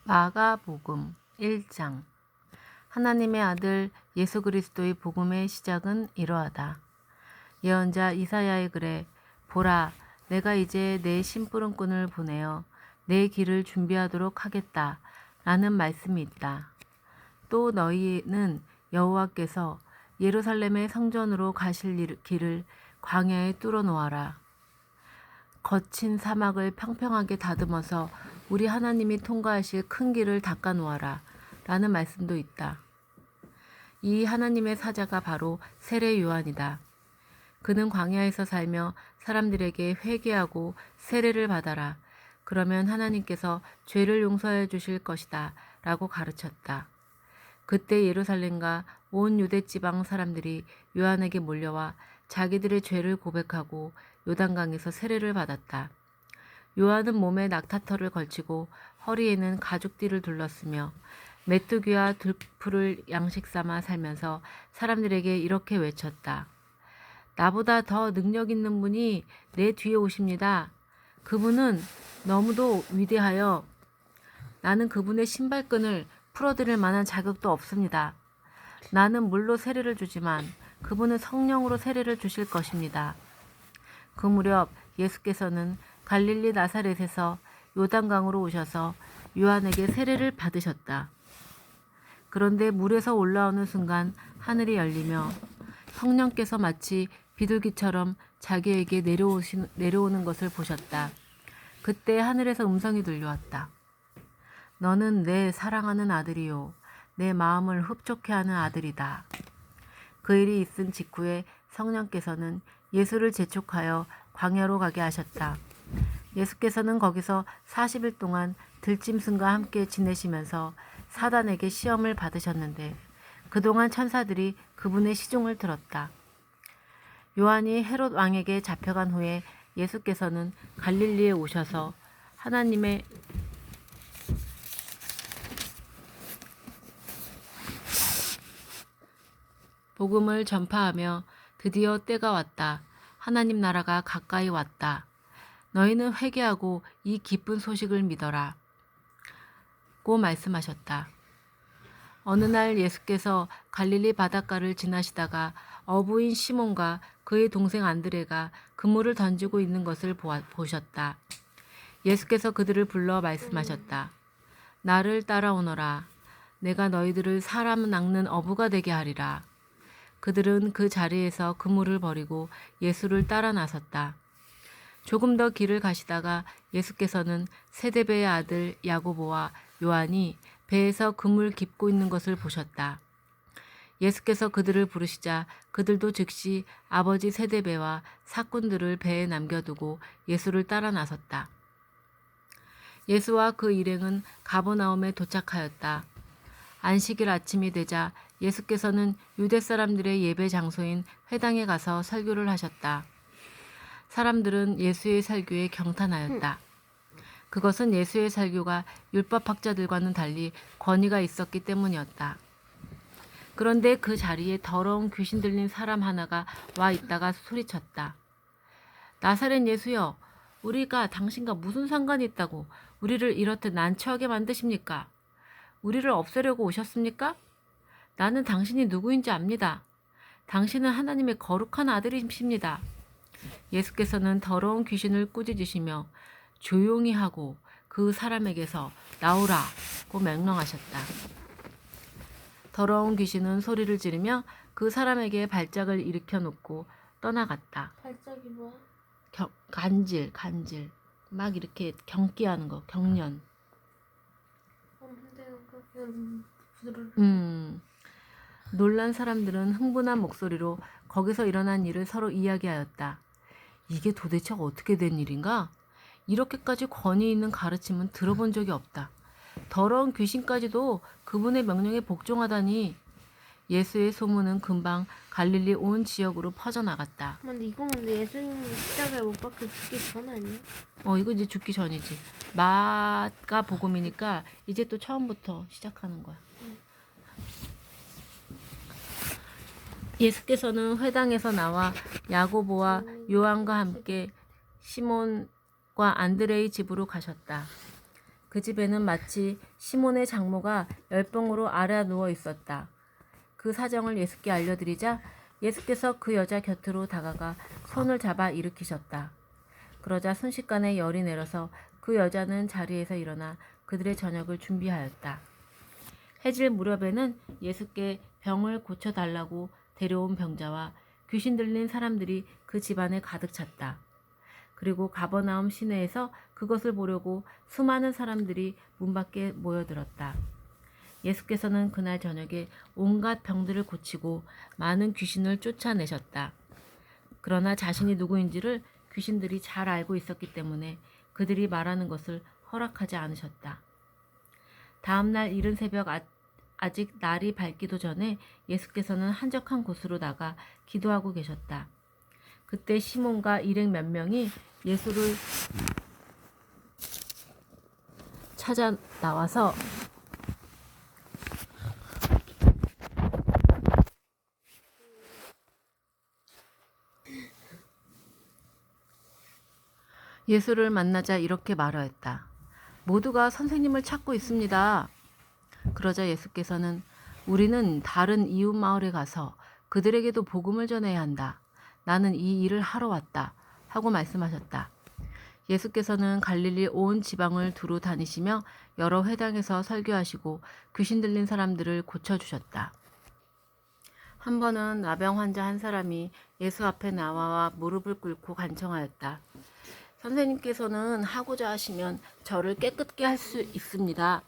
마가복음 1장. 하나님의 아들 예수 그리스도의 복음의 시작은 이러하다. 예언자 이사야의 글에 보라, 내가 이제 내 심부름꾼을 보내어 내 길을 준비하도록 하겠다 라는 말씀이 있다. 또 너희는 여호와께서 예루살렘의 성전으로 가실 길을 광야에 뚫어 놓아라. 거친 사막을 평평하게 다듬어서 우리 하나님이 통과하실 큰 길을 닦아 놓아라 라는 말씀도 있다. 이 하나님의 사자가 바로 세례 요한이다. 그는 광야에서 살며 사람들에게 회개하고 세례를 받아라. 그러면 하나님께서 죄를 용서해 주실 것이다 라고 가르쳤다. 그때 예루살렘과 온 유대 지방 사람들이 요한에게 몰려와 자기들의 죄를 고백하고 요단강에서 세례를 받았다. 요한은 몸에 낙타털을 걸치고 허리에는 가죽띠를 둘렀으며 메뚜기와 들풀을 양식 삼아 살면서 사람들에게 이렇게 외쳤다. 나보다 더 능력 있는 분이 내 뒤에 오십니다. 그분은 너무도 위대하여 나는 그분의 신발끈을 풀어드릴 만한 자격도 없습니다. 나는 물로 세례를 주지만 그분은 성령으로 세례를 주실 것입니다. 그 무렵 예수께서는 갈릴리 나사렛에서 요단강으로 오셔서 요한에게 세례를 받으셨다. 그런데 물에서 올라오는 순간 하늘이 열리며 성령께서 마치 비둘기처럼 자기에게 내려오는 것을 보셨다. 그때 하늘에서 음성이 들려왔다. 너는 내 사랑하는 아들이요 내 마음을 흡족해 하는 아들이다. 그 일이 있은 직후에 성령께서는 예수를 재촉하여 광야로 가게 하셨다. 예수께서는 거기서 40일 동안 들짐승과 함께 지내시면서 사단에게 시험을 받으셨는데 그동안 천사들이 그분의 시종을 들었다. 요한이 헤롯 왕에게 잡혀간 후에 예수께서는 갈릴리에 오셔서 하나님의 복음을 전파하며 드디어 때가 왔다. 하나님 나라가 가까이 왔다. 너희는 회개하고 이 기쁜 소식을 믿어라. 고 말씀하셨다. 어느 날 예수께서 갈릴리 바닷가를 지나시다가 어부인 시몬과 그의 동생 안드레가 그물을 던지고 있는 것을 보셨다. 예수께서 그들을 불러 말씀하셨다. 나를 따라오너라. 내가 너희들을 사람 낚는 어부가 되게 하리라. 그들은 그 자리에서 그물을 버리고 예수를 따라 나섰다. 조금 더 길을 가시다가 예수께서는 세데베의 아들 야고보와 요한이 배에서 그물 깁고 있는 것을 보셨다. 예수께서 그들을 부르시자 그들도 즉시 아버지 세데베와 사꾼들을 배에 남겨두고 예수를 따라 나섰다. 예수와 그 일행은 가버나움에 도착하였다. 안식일 아침이 되자 예수께서는 유대 사람들의 예배 장소인 회당에 가서 설교를 하셨다. 사람들은 예수의 설교에 경탄하였다. 그것은 예수의 설교가 율법학자들과는 달리 권위가 있었기 때문이었다. 그런데 그 자리에 더러운 귀신 들린 사람 하나가 와 있다가 소리쳤다. 나사렛 예수여, 우리가 당신과 무슨 상관이 있다고 우리를 이렇듯 난처하게 만드십니까? 우리를 없애려고 오셨습니까? 나는 당신이 누구인지 압니다. 당신은 하나님의 거룩한 아들이십니다. 예수께서는 더러운 귀신을 꾸짖으시며 조용히 하고 그 사람에게서 나오라고 명령하셨다. 더러운 귀신은 소리를 지르며 그 사람에게 발작을 일으켜 놓고 떠나갔다. 발작이 뭐야? 간질. 막 이렇게 경기하는 거, 경련. 놀란 사람들은 흥분한 목소리로 거기서 일어난 일을 서로 이야기하였다. 이게 도대체 어떻게 된 일인가? 이렇게까지 권위 있는 가르침은 들어본 적이 없다. 더러운 귀신까지도 그분의 명령에 복종하다니. 예수의 소문은 금방 갈릴리 온 지역으로 퍼져나갔다. 근데 이거는 예수님이 십자가에 못 박혀 죽기 전 아니야? 이거 이제 죽기 전이지. 마가복음이니까 이제 또 처음부터 시작하는 거야. 예수께서는 회당에서 나와 야고보와 요한과 함께 시몬과 안드레의 집으로 가셨다. 그 집에는 마치 시몬의 장모가 열병으로 앓아 누워 있었다. 그 사정을 예수께 알려드리자 예수께서 그 여자 곁으로 다가가 손을 잡아 일으키셨다. 그러자 순식간에 열이 내려서 그 여자는 자리에서 일어나 그들의 저녁을 준비하였다. 해질 무렵에는 예수께 병을 고쳐달라고 데려온 병자와 귀신 들린 사람들이 그 집안에 가득 찼다. 그리고 가버나움 시내에서 그것을 보려고 수많은 사람들이 문 밖에 모여들었다. 예수께서는 그날 저녁에 온갖 병들을 고치고 많은 귀신을 쫓아내셨다. 그러나 자신이 누구인지를 귀신들이 잘 알고 있었기 때문에 그들이 말하는 것을 허락하지 않으셨다. 다음 날 이른 새벽 아직 날이 밝기도 전에 예수께서는 한적한 곳으로 나가 기도하고 계셨다. 그때 시몬과 일행 몇 명이 예수를 찾아 나와서 예수를 만나자 이렇게 말하였다. 모두가 선생님을 찾고 있습니다. 그러자 예수께서는 우리는 다른 이웃 마을에 가서 그들에게도 복음을 전해야 한다. 나는 이 일을 하러 왔다. 하고 말씀하셨다. 예수께서는 갈릴리 온 지방을 두루 다니시며 여러 회당에서 설교하시고 귀신 들린 사람들을 고쳐주셨다. 한 번은 나병 환자 한 사람이 예수 앞에 나와 무릎을 꿇고 간청하였다. 선생님께서는 하고자 하시면 저를 깨끗게 할 수 있습니다.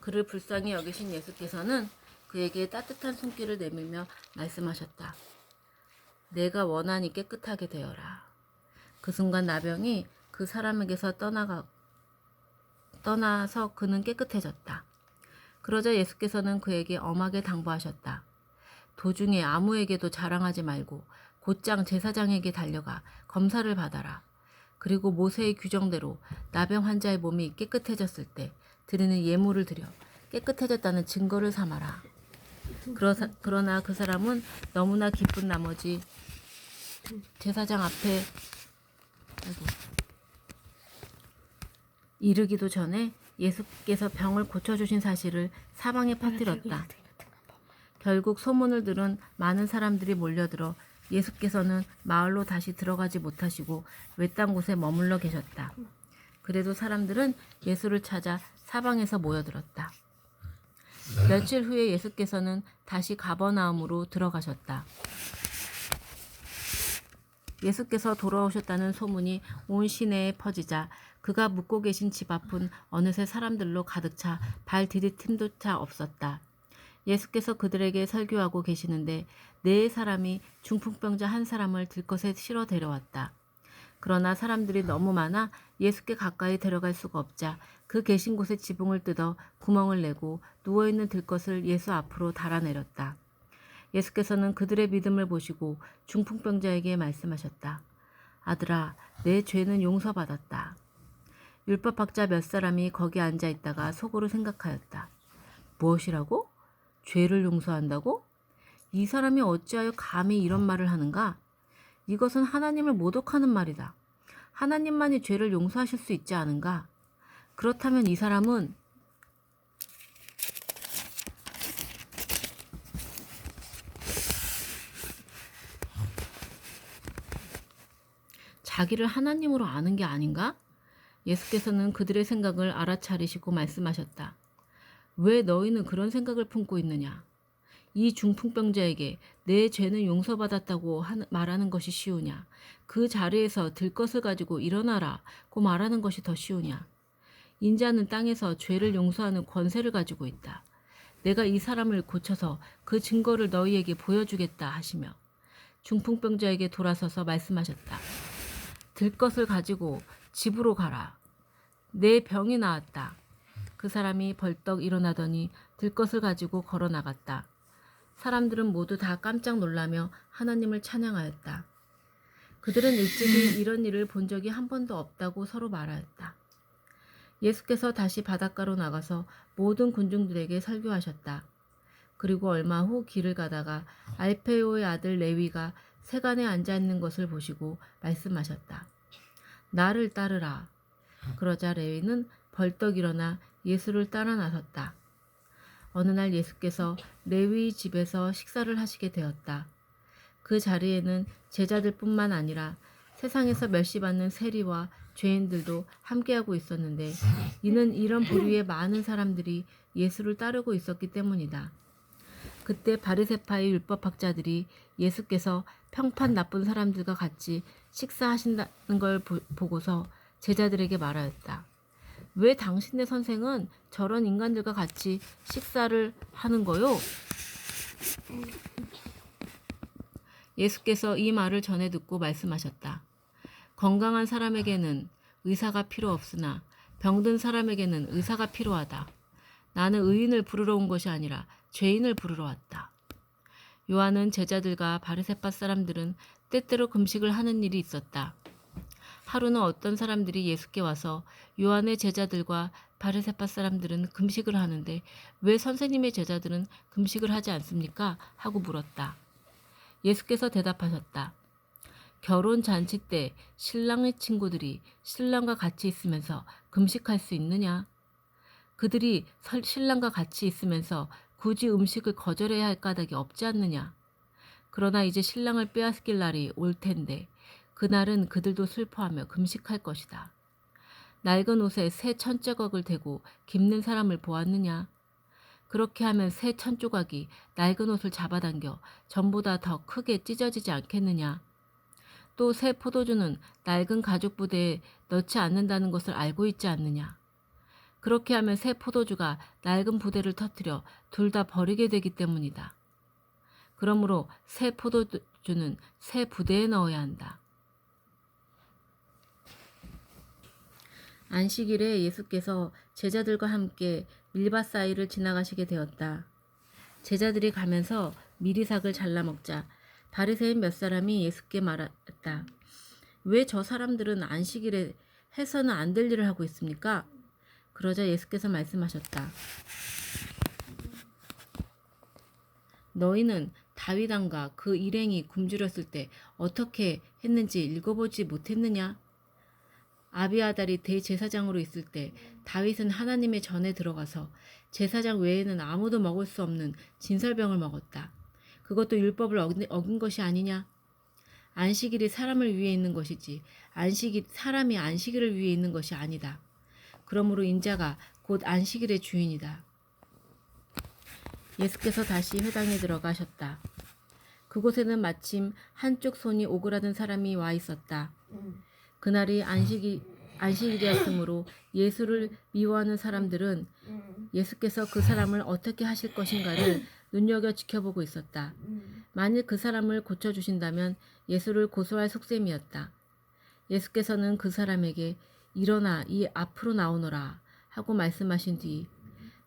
그를 불쌍히 여기신 예수께서는 그에게 따뜻한 손길을 내밀며 말씀하셨다. 내가 원하니 깨끗하게 되어라. 그 순간 나병이 그 사람에게서 떠나서 그는 깨끗해졌다. 그러자 예수께서는 그에게 엄하게 당부하셨다. 도중에 아무에게도 자랑하지 말고 곧장 제사장에게 달려가 검사를 받아라. 그리고 모세의 규정대로 나병 환자의 몸이 깨끗해졌을 때 드리는 예물을 드려 깨끗해졌다는 증거를 삼아라. 그러나 그 사람은 너무나 기쁜 나머지 제사장 앞에 이르기도 전에 예수께서 병을 고쳐주신 사실을 사방에 퍼뜨렸다. 결국 소문을 들은 많은 사람들이 몰려들어 예수께서는 마을로 다시 들어가지 못하시고 외딴 곳에 머물러 계셨다. 그래도 사람들은 예수를 찾아 사방에서 모여들었다. 며칠 후에 예수께서는 다시 가버나움으로 들어가셨다. 예수께서 돌아오셨다는 소문이 온 시내에 퍼지자 그가 묵고 계신 집 앞은 어느새 사람들로 가득 차 발 디딜 틈조차 없었다. 예수께서 그들에게 설교하고 계시는데 네 사람이 중풍병자 한 사람을 들것에 실어 데려왔다. 그러나 사람들이 너무 많아 예수께 가까이 데려갈 수가 없자 그 계신 곳에 지붕을 뜯어 구멍을 내고 누워있는 들것을 예수 앞으로 달아내렸다. 예수께서는 그들의 믿음을 보시고 중풍병자에게 말씀하셨다. 아들아, 내 죄는 용서받았다. 율법학자 몇 사람이 거기 앉아 있다가 속으로 생각하였다. 무엇이라고? 죄를 용서한다고? 이 사람이 어찌하여 감히 이런 말을 하는가? 이것은 하나님을 모독하는 말이다. 하나님만이 죄를 용서하실 수 있지 않은가? 그렇다면 이 사람은 자기를 하나님으로 아는 게 아닌가? 예수께서는 그들의 생각을 알아차리시고 말씀하셨다. 왜 너희는 그런 생각을 품고 있느냐? 이 중풍병자에게 내 죄는 용서받았다고 말하는 것이 쉬우냐? 그 자리에서 들것을 가지고 일어나라고 말하는 것이 더 쉬우냐? 인자는 땅에서 죄를 용서하는 권세를 가지고 있다. 내가 이 사람을 고쳐서 그 증거를 너희에게 보여주겠다 하시며 중풍병자에게 돌아서서 말씀하셨다. 들것을 가지고 집으로 가라. 내 병이 나았다. 그 사람이 벌떡 일어나더니 들것을 가지고 걸어 나갔다. 사람들은 모두 다 깜짝 놀라며 하나님을 찬양하였다. 그들은 일찍이 이런 일을 본 적이 한 번도 없다고 서로 말하였다. 예수께서 다시 바닷가로 나가서 모든 군중들에게 설교하셨다. 그리고 얼마 후 길을 가다가 알페오의 아들 레위가 세간에 앉아 있는 것을 보시고 말씀하셨다. 나를 따르라. 그러자 레위는 벌떡 일어나 예수를 따라 나섰다. 어느 날 예수께서 레위 집에서 식사를 하시게 되었다. 그 자리에는 제자들뿐만 아니라 세상에서 멸시받는 세리와 죄인들도 함께하고 있었는데 이는 이런 부류의 많은 사람들이 예수를 따르고 있었기 때문이다. 그때 바리새파의 율법학자들이 예수께서 평판 나쁜 사람들과 같이 식사하신다는 걸 보고서 제자들에게 말하였다. 왜 당신네 선생은 저런 인간들과 같이 식사를 하는 거요? 예수께서 이 말을 전해 듣고 말씀하셨다. 건강한 사람에게는 의사가 필요 없으나 병든 사람에게는 의사가 필요하다. 나는 의인을 부르러 온 것이 아니라 죄인을 부르러 왔다. 요한은 제자들과 바리새파 사람들은 때때로 금식을 하는 일이 있었다. 하루는 어떤 사람들이 예수께 와서 요한의 제자들과 바리새파 사람들은 금식을 하는데 왜 선생님의 제자들은 금식을 하지 않습니까? 하고 물었다. 예수께서 대답하셨다. 결혼 잔치 때 신랑의 친구들이 신랑과 같이 있으면서 금식할 수 있느냐? 그들이 신랑과 같이 있으면서 굳이 음식을 거절해야 할 까닭이 없지 않느냐? 그러나 이제 신랑을 빼앗길 날이 올 텐데 그날은 그들도 슬퍼하며 금식할 것이다. 낡은 옷에 새 천조각을 대고 깁는 사람을 보았느냐? 그렇게 하면 새 천조각이 낡은 옷을 잡아당겨 전보다 더 크게 찢어지지 않겠느냐? 또 새 포도주는 낡은 가죽 부대에 넣지 않는다는 것을 알고 있지 않느냐? 그렇게 하면 새 포도주가 낡은 부대를 터뜨려 둘 다 버리게 되기 때문이다. 그러므로 새 포도주는 새 부대에 넣어야 한다. 안식일에 예수께서 제자들과 함께 밀밭 사이를 지나가시게 되었다. 제자들이 가면서 미리삭을 잘라 먹자 바리새인 몇 사람이 예수께 말했다. 왜 저 사람들은 안식일에 해서는 안 될 일을 하고 있습니까? 그러자 예수께서 말씀하셨다. 너희는 다윗 왕과 그 일행이 굶주렸을 때 어떻게 했는지 읽어보지 못했느냐? 아비아달이 대제사장으로 있을 때 다윗은 하나님의 전에 들어가서 제사장 외에는 아무도 먹을 수 없는 진설병을 먹었다. 그것도 율법을 어긴 것이 아니냐? 안식일이 사람을 위해 있는 것이지 사람이 안식일을 위해 있는 것이 아니다. 그러므로 인자가 곧 안식일의 주인이다. 예수께서 다시 회당에 들어가셨다. 그곳에는 마침 한쪽 손이 오그라든 사람이 와 있었다. 그날이 안식일이었으므로 예수를 미워하는 사람들은 예수께서 그 사람을 어떻게 하실 것인가를 눈여겨 지켜보고 있었다. 만일 그 사람을 고쳐주신다면 예수를 고소할 속셈이었다. 예수께서는 그 사람에게 일어나 이 앞으로 나오너라 하고 말씀하신 뒤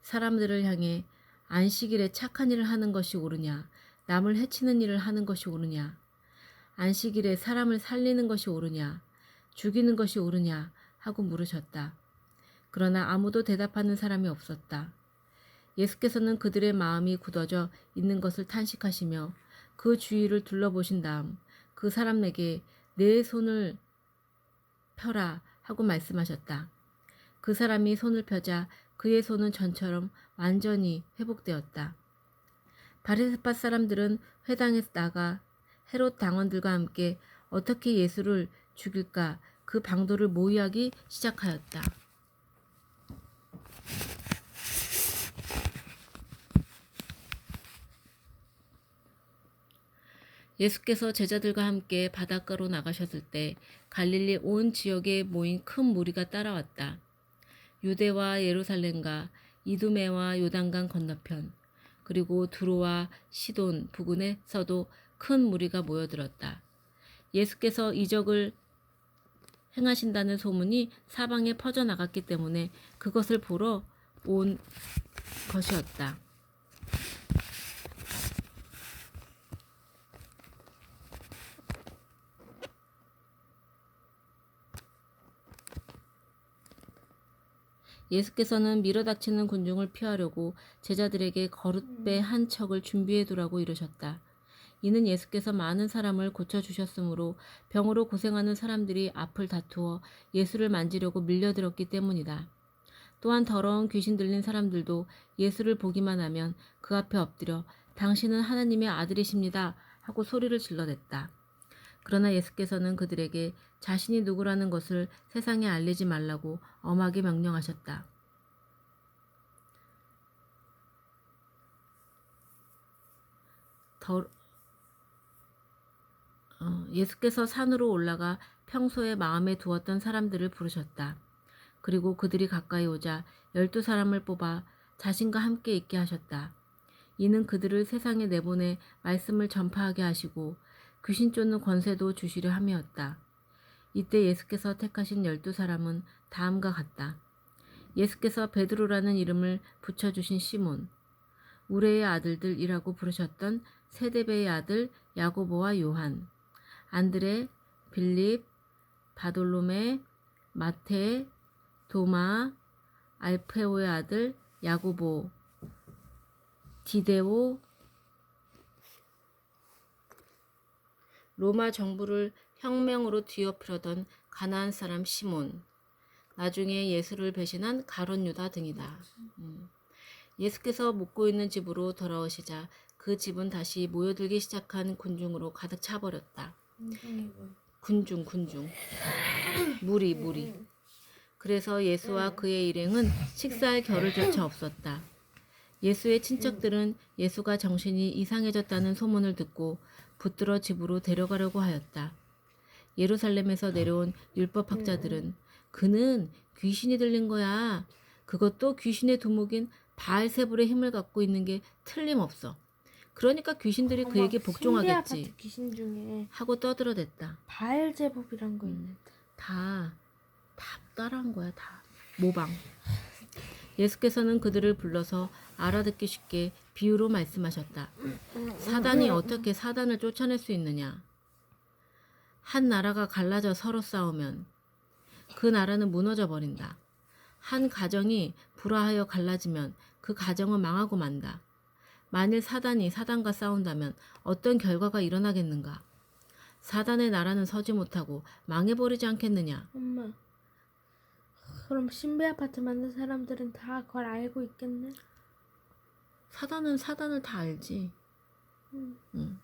사람들을 향해 안식일에 착한 일을 하는 것이 옳으냐 남을 해치는 일을 하는 것이 옳으냐 안식일에 사람을 살리는 것이 옳으냐 죽이는 것이 옳으냐 하고 물으셨다. 그러나 아무도 대답하는 사람이 없었다. 예수께서는 그들의 마음이 굳어져 있는 것을 탄식하시며 그 주위를 둘러보신 다음 그 사람에게 내 손을 펴라 하고 말씀하셨다. 그 사람이 손을 펴자 그의 손은 전처럼 완전히 회복되었다. 바리새파 사람들은 회당에 나가 헤롯 당원들과 함께 어떻게 예수를 죽일까 그 방도를 모의하기 시작하였다. 예수께서 제자들과 함께 바닷가로 나가셨을 때 갈릴리 온 지역에 모인 큰 무리가 따라왔다. 유대와 예루살렘과 이두메와 요단강 건너편 그리고 두로와 시돈 부근에서도 큰 무리가 모여들었다. 예수께서 이적을 행하신다는 소문이 사방에 퍼져나갔기 때문에 그것을 보러 온 것이었다. 예수께서는 밀어닥치는 군중을 피하려고 제자들에게 거룻배 한 척을 준비해 두라고 이르셨다. 이는 예수께서 많은 사람을 고쳐주셨으므로 병으로 고생하는 사람들이 앞을 다투어 예수를 만지려고 밀려들었기 때문이다. 또한 더러운 귀신 들린 사람들도 예수를 보기만 하면 그 앞에 엎드려 당신은 하나님의 아들이십니다 하고 소리를 질러댔다. 그러나 예수께서는 그들에게 자신이 누구라는 것을 세상에 알리지 말라고 엄하게 명령하셨다. 예수께서 산으로 올라가 평소에 마음에 두었던 사람들을 부르셨다. 그리고 그들이 가까이 오자 12사람을 뽑아 자신과 함께 있게 하셨다. 이는 그들을 세상에 내보내 말씀을 전파하게 하시고 귀신 쫓는 권세도 주시려 함이었다. 이때 예수께서 택하신 12사람은 다음과 같다. 예수께서 베드로라는 이름을 붙여주신 시몬, 우레의 아들들이라고 부르셨던 세데베의 아들 야고보와 요한, 안드레, 빌립, 바돌로메, 마테, 도마, 알페오의 아들 야고보, 디데오, 로마 정부를 혁명으로 뒤엎으려던 가나안 사람 시몬, 나중에 예수를 배신한 가룟 유다 등이다. 예수께서 묵고 있는 집으로 돌아오시자 그 집은 다시 모여들기 시작한 군중으로 가득 차버렸다. 군중. 무리. 그래서 예수와 그의 일행은 식사할 겨를조차 없었다. 예수의 친척들은 예수가 정신이 이상해졌다는 소문을 듣고 붙들어 집으로 데려가려고 하였다. 예루살렘에서 내려온 율법학자들은 그는 귀신이 들린 거야. 그것도 귀신의 두목인 바알세불의 힘을 갖고 있는 게 틀림없어. 그러니까 귀신들이 그에게 복종하겠지. 신비 아파트 귀신 중에 하고 떠들어댔다. 바알제법이란 거 있는데. 다 따라한 거야. 다 모방. 예수께서는 그들을 불러서 알아듣기 쉽게 비유로 말씀하셨다. 사단이 어떻게 사단을 쫓아낼 수 있느냐? 한 나라가 갈라져 서로 싸우면 그 나라는 무너져 버린다. 한 가정이 불화하여 갈라지면 그 가정은 망하고 만다. 만일 사단이 사단과 싸운다면 어떤 결과가 일어나겠는가? 사단의 나라는 서지 못하고 망해버리지 않겠느냐? 엄마, 그럼 신비 아파트 만든 사람들은 다 그걸 알고 있겠네? 사단은 사단을 다 알지. 응.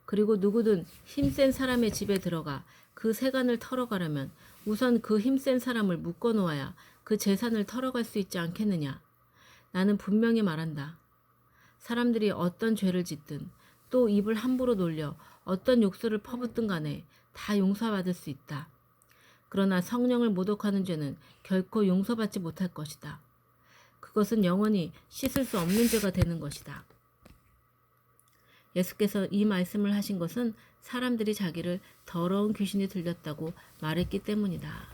그리고 누구든 힘센 사람의 집에 들어가 그 세간을 털어가려면 우선 그 힘센 사람을 묶어놓아야 그 재산을 털어갈 수 있지 않겠느냐. 나는 분명히 말한다. 사람들이 어떤 죄를 짓든 또 입을 함부로 놀려 어떤 욕설을 퍼붓든 간에 다 용서받을 수 있다. 그러나 성령을 모독하는 죄는 결코 용서받지 못할 것이다. 그것은 영원히 씻을 수 없는 죄가 되는 것이다. 예수께서 이 말씀을 하신 것은 사람들이 자기를 더러운 귀신이 들렸다고 말했기 때문이다.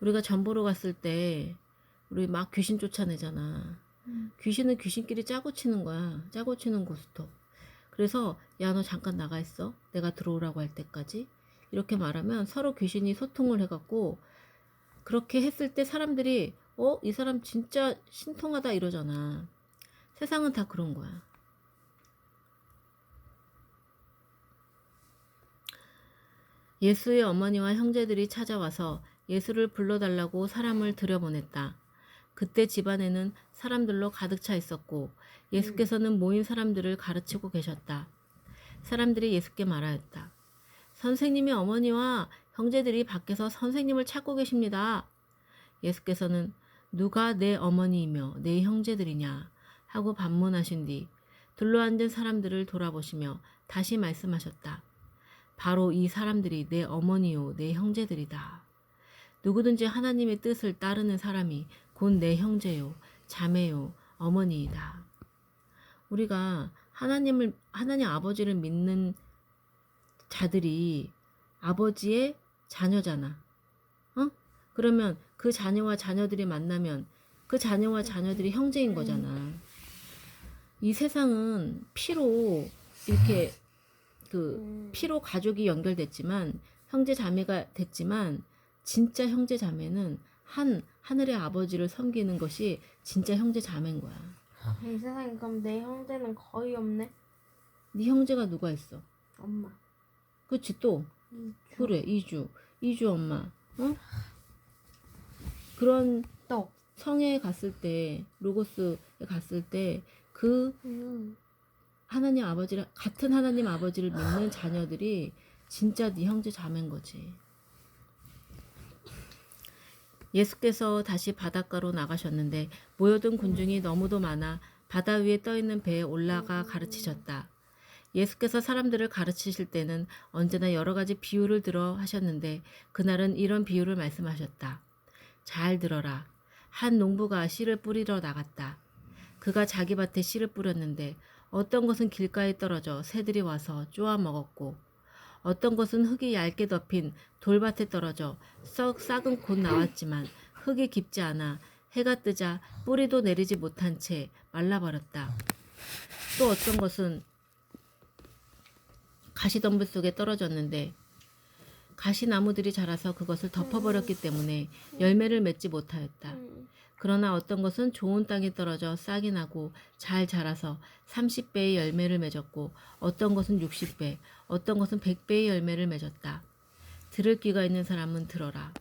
우리가 전 보러 갔을 때 우리 막 귀신 쫓아내잖아. 귀신은 귀신끼리 짜고 치는 거야. 짜고 치는 고스톱. 그래서 야, 너 잠깐 나가 있어. 내가 들어오라고 할 때까지. 이렇게 말하면 서로 귀신이 소통을 해갖고 그렇게 했을 때 사람들이 이 사람 진짜 신통하다 이러잖아. 세상은 다 그런 거야. 예수의 어머니와 형제들이 찾아와서 예수를 불러달라고 사람을 들여보냈다. 그때 집안에는 사람들로 가득 차 있었고 예수께서는 모인 사람들을 가르치고 계셨다. 사람들이 예수께 말하였다. 선생님의 어머니와 형제들이 밖에서 선생님을 찾고 계십니다. 예수께서는 누가 내 어머니이며 내 형제들이냐 하고 반문하신 뒤 둘러앉은 사람들을 돌아보시며 다시 말씀하셨다. 바로 이 사람들이 내 어머니요 내 형제들이다. 누구든지 하나님의 뜻을 따르는 사람이 곧 내 형제요 자매요 어머니이다. 우리가 하나님 아버지를 믿는 자들이 아버지의 자녀잖아. 그러면 그 자녀와 자녀들이 만나면 그 자녀와 자녀들이 형제인 거잖아. 이 세상은 피로 이렇게 피로 가족이 연결됐지만 형제 자매가 됐지만 진짜 형제 자매는 하늘의 아버지를 섬기는 것이 진짜 형제 자매인 거야. 이 세상에 그럼 내 형제는 거의 없네? 네 형제가 누가 있어? 엄마. 그치 또? 이주. 그래 이주 엄마. 그런 떡. 성에 갔을 때, 로고스에 갔을 때 그 하나님 아버지를, 같은 하나님 아버지를 믿는 자녀들이 진짜 네 형제 자매인 거지. 예수께서 다시 바닷가로 나가셨는데 모여든 군중이 너무도 많아 바다 위에 떠있는 배에 올라가 가르치셨다. 예수께서 사람들을 가르치실 때는 언제나 여러 가지 비유를 들어 하셨는데 그날은 이런 비유를 말씀하셨다. 잘 들어라. 한 농부가 씨를 뿌리러 나갔다. 그가 자기 밭에 씨를 뿌렸는데 어떤 것은 길가에 떨어져 새들이 와서 쪼아 먹었고 어떤 것은 흙이 얇게 덮인 돌밭에 떨어져 썩은 곧 나왔지만 흙이 깊지 않아 해가 뜨자 뿌리도 내리지 못한 채 말라버렸다. 또 어떤 것은 가시덤불 속에 떨어졌는데 가시나무들이 자라서 그것을 덮어버렸기 때문에 열매를 맺지 못하였다. 그러나 어떤 것은 좋은 땅에 떨어져 싹이 나고 잘 자라서 30배의 열매를 맺었고 어떤 것은 60배, 어떤 것은 100배의 열매를 맺었다. 들을 귀가 있는 사람은 들어라.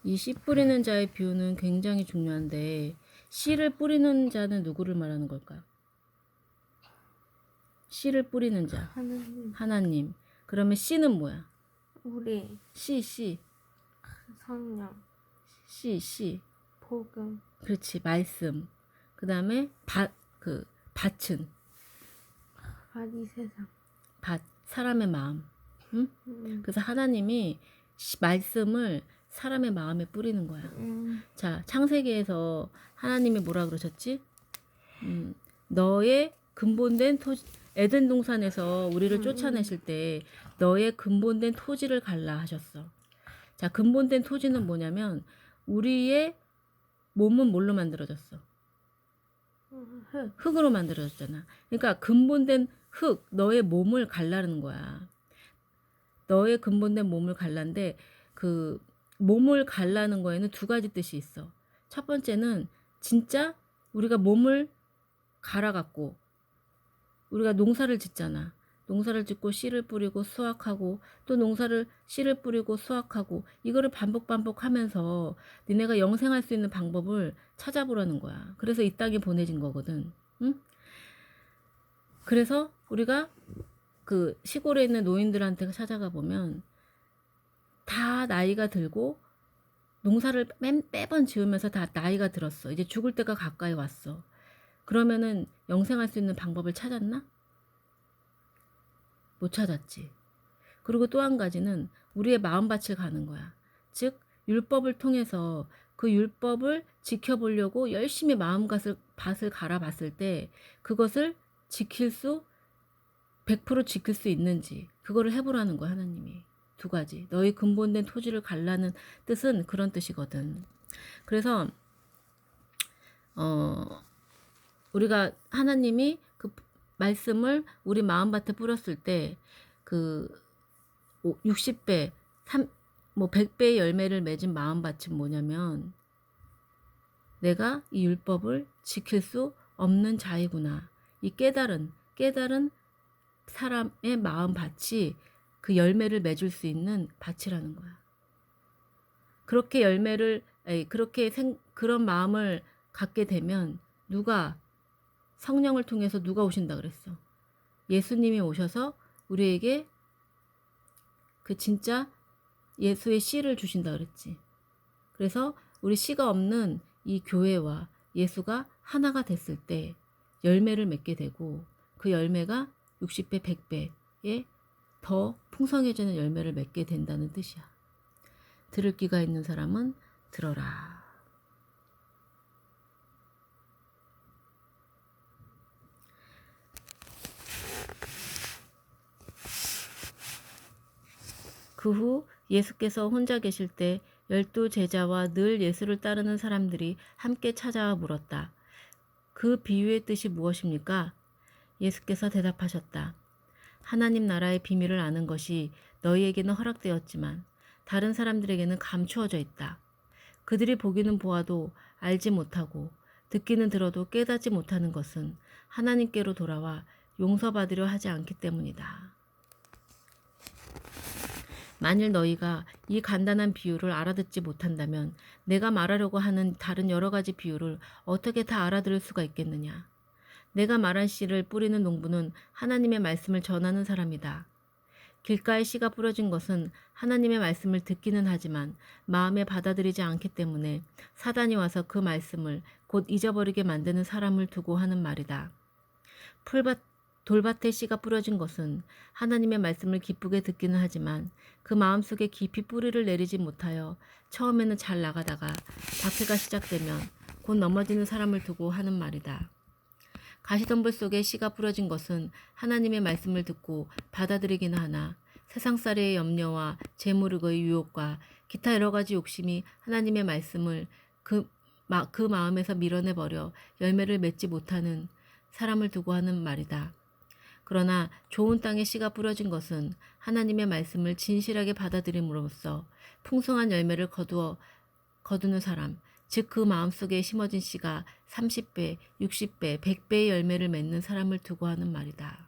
이 씨 뿌리는 자의 비유는 굉장히 중요한데 씨를 뿌리는 자는 누구를 말하는 걸까? 씨를 뿌리는 자. 하나님. 그러면 씨는 뭐야? 우리 씨. 성령, 씨. 복음, 그렇지. 말씀. 그 다음에 밭은. 밭이 세상. 밭. 사람의 마음. 응? 그래서 하나님이 말씀을 사람의 마음에 뿌리는 거야. 자, 창세기에서 하나님이 뭐라 그러셨지? 너의 근본된 토지, 에덴 동산에서 우리를 쫓아내실 때 너의 근본된 토지를 갈라 하셨어. 자, 근본된 토지는 뭐냐면 우리의 몸은 뭘로 만들어졌어? 흙으로 만들어졌잖아. 그러니까 근본된 흙, 너의 몸을 갈라는 거야. 너의 근본된 몸을 갈란데 그 몸을 갈라는 거에는 두 가지 뜻이 있어. 첫 번째는 진짜 우리가 몸을 갈아갖고 우리가 농사를 짓잖아. 농사를 짓고 씨를 뿌리고 수확하고 또 씨를 뿌리고 수확하고 이거를 반복하면서 니네가 영생할 수 있는 방법을 찾아보라는 거야. 그래서 이 땅에 보내진 거거든. 응? 그래서 우리가 그 시골에 있는 노인들한테 찾아가 보면 다 나이가 들고 농사를 매번 지으면서 다 나이가 들었어. 이제 죽을 때가 가까이 왔어. 그러면은 영생할 수 있는 방법을 찾았나? 못 찾았지. 그리고 또 한 가지는 우리의 마음밭을 가는 거야. 즉 율법을 통해서 그 율법을 지켜보려고 열심히 밭을 갈아봤을 때 그것을 100% 지킬 수 있는지 그거를 해보라는 거야. 하나님이. 두 가지. 너희 근본된 토지를 갈라는 뜻은 그런 뜻이거든. 그래서 우리가 하나님이 그 말씀을 우리 마음밭에 뿌렸을 때 그 60배, 100배의 열매를 맺은 마음밭은 뭐냐면 내가 이 율법을 지킬 수 없는 자이구나. 이 깨달은 사람의 마음밭이 그 열매를 맺을 수 있는 밭이라는 거야. 그런 마음을 갖게 되면 성령을 통해서 누가 오신다 그랬어? 예수님이 오셔서 우리에게 그 진짜 예수의 씨를 주신다 그랬지. 그래서 우리 씨가 없는 이 교회와 예수가 하나가 됐을 때 열매를 맺게 되고 그 열매가 60배, 100배의 더 풍성해지는 열매를 맺게 된다는 뜻이야. 들을 귀가 있는 사람은 들어라. 그 후 예수께서 혼자 계실 때 12제자와 늘 예수를 따르는 사람들이 함께 찾아와 물었다. 그 비유의 뜻이 무엇입니까? 예수께서 대답하셨다. 하나님 나라의 비밀을 아는 것이 너희에게는 허락되었지만 다른 사람들에게는 감추어져 있다. 그들이 보기는 보아도 알지 못하고 듣기는 들어도 깨닫지 못하는 것은 하나님께로 돌아와 용서받으려 하지 않기 때문이다. 만일 너희가 이 간단한 비유를 알아듣지 못한다면 내가 말하려고 하는 다른 여러 가지 비유를 어떻게 다 알아들을 수가 있겠느냐. 내가 말한 씨를 뿌리는 농부는 하나님의 말씀을 전하는 사람이다. 길가에 씨가 뿌려진 것은 하나님의 말씀을 듣기는 하지만 마음에 받아들이지 않기 때문에 사단이 와서 그 말씀을 곧 잊어버리게 만드는 사람을 두고 하는 말이다. 돌밭에 씨가 뿌려진 것은 하나님의 말씀을 기쁘게 듣기는 하지만 그 마음속에 깊이 뿌리를 내리지 못하여 처음에는 잘 나가다가 박해가 시작되면 곧 넘어지는 사람을 두고 하는 말이다. 가시덤불 속에 씨가 뿌려진 것은 하나님의 말씀을 듣고 받아들이기는 하나 세상살이의 염려와 재물의 유혹과 기타 여러 가지 욕심이 하나님의 말씀을 그 마음에서 밀어내버려 열매를 맺지 못하는 사람을 두고 하는 말이다. 그러나 좋은 땅에 씨가 뿌려진 것은 하나님의 말씀을 진실하게 받아들임으로써 풍성한 열매를 거두는 사람, 즉 그 마음속에 심어진 씨가 30배, 60배, 100배의 열매를 맺는 사람을 두고 하는 말이다.